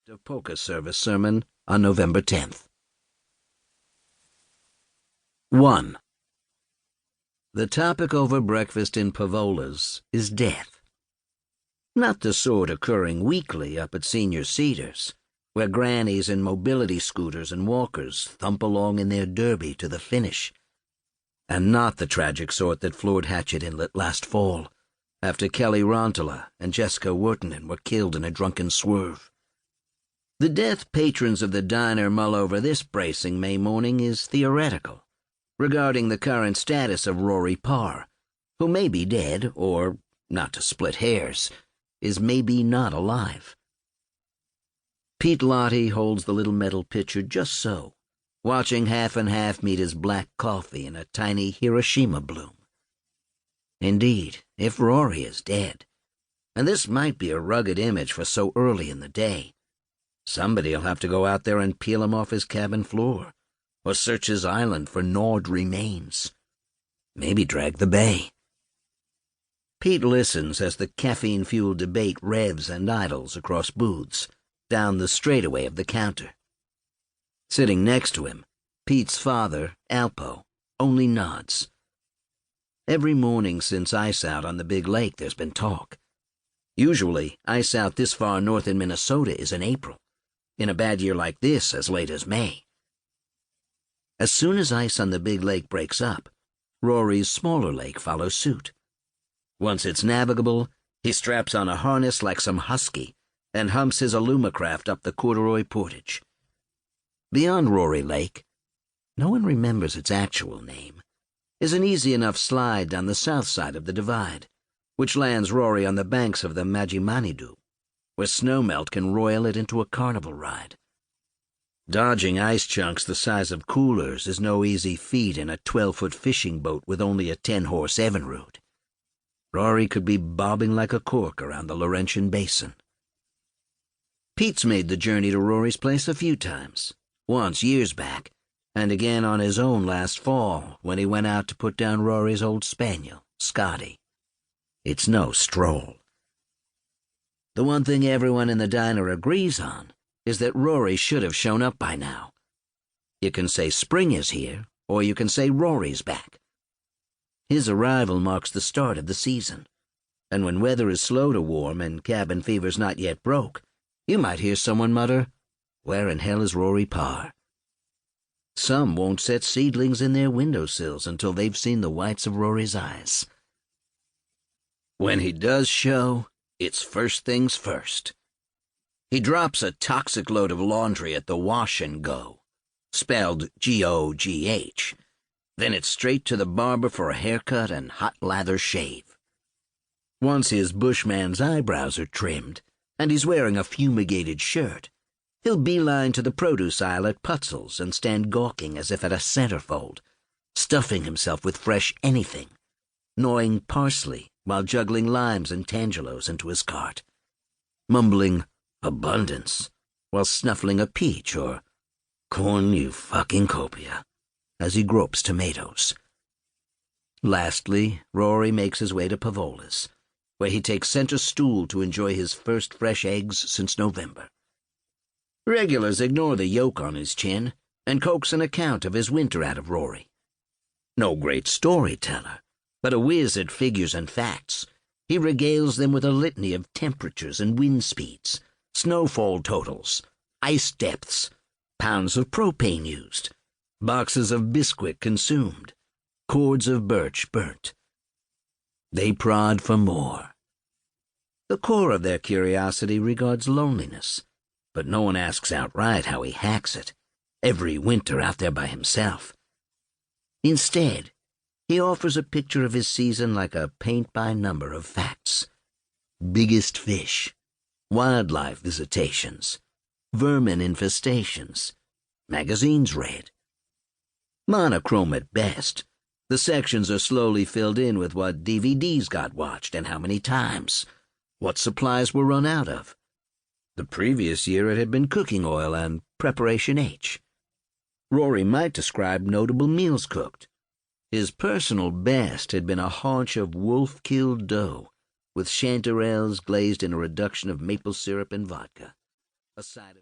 of Poker Service sermon on November 10th. 1. The topic over breakfast in Pavola's is death. Not the sort occurring weekly up at Senior Cedars, where grannies in mobility scooters and walkers thump along in their derby to the finish, and not the tragic sort that floored Hatchet Inlet last fall, after Kelly Rontola and Jessica Wurtenen were killed in a drunken swerve. The death patrons of the diner mull over this bracing May morning is theoretical, regarding the current status of Rauri Paar, who may be dead, or, not to split hairs, is maybe not alive. Pete Lahti holds the little metal pitcher just so, watching half and half meet his black coffee in a tiny Hiroshima bloom. Indeed, if Rauri is dead, and this might be a rugged image for so early in the day, somebody'll have to go out there and peel him off his cabin floor, or search his island for gnawed remains. Maybe drag the bay. Pete listens as the caffeine-fueled debate revs and idles across booths, down the straightaway of the counter. Sitting next to him, Pete's father, Alpo, only nods. Every morning since ice out on the big lake there's been talk. Usually, ice out this far north in Minnesota is in April, in a bad year like this as late as May. As soon as ice on the big lake breaks up, Rory's smaller lake follows suit. Once it's navigable, he straps on a harness like some husky and humps his Alumacraft up the corduroy portage. Beyond Rauri Lake, no one remembers its actual name, is an easy enough slide down the south side of the divide, which lands Rauri on the banks of the Majimanidu, where snowmelt can roil it into a carnival ride. Dodging ice chunks the size of coolers is no easy feat in a 12-foot fishing boat with only a 10-horse Evinrude. Rauri could be bobbing like a cork around the Laurentian basin. Pete's made the journey to Rory's place a few times, once years back, and again on his own last fall when he went out to put down Rory's old spaniel, Scotty. It's no stroll. The one thing everyone in the diner agrees on is that Rauri should have shown up by now. You can say spring is here, or you can say Rory's back. His arrival marks the start of the season, and when weather is slow to warm and cabin fever's not yet broke, you might hear someone mutter, "Where in hell is Rauri Paar?" Some won't set seedlings in their windowsills until they've seen the whites of Rory's eyes. When he does show, it's first things first. He drops a toxic load of laundry at the Wash and Go, spelled G-O-G-H. Then it's straight to the barber for a haircut and hot lather shave. Once his bushman's eyebrows are trimmed, and he's wearing a fumigated shirt, he'll beeline to the produce aisle at Putzel's and stand gawking as if at a centerfold, stuffing himself with fresh anything, gnawing parsley while juggling limes and tangelos into his cart, mumbling abundance while snuffling a peach or corn you fucking copia as he gropes tomatoes. Lastly, Rauri makes his way to Pavola's, where he takes center stool to enjoy his first fresh eggs since November. Regulars ignore the yolk on his chin and coax an account of his winter out of Rauri. No great storyteller, but a whiz at figures and facts, he regales them with a litany of temperatures and wind speeds, snowfall totals, ice depths, pounds of propane used, boxes of bisquick consumed, cords of birch burnt. They prod for more. The core of their curiosity regards loneliness, but no one asks outright how he hacks it, every winter out there by himself. Instead, he offers a picture of his season like a paint-by-number of facts. Biggest fish, wildlife visitations, vermin infestations, magazines read. Monochrome at best, the sections are slowly filled in with what DVDs got watched and how many times, what supplies were run out of. The previous year it had been cooking oil and Preparation H. Rauri might describe notable meals cooked. His personal best had been a haunch of wolf-killed doe, with chanterelles glazed in a reduction of maple syrup and vodka, a side of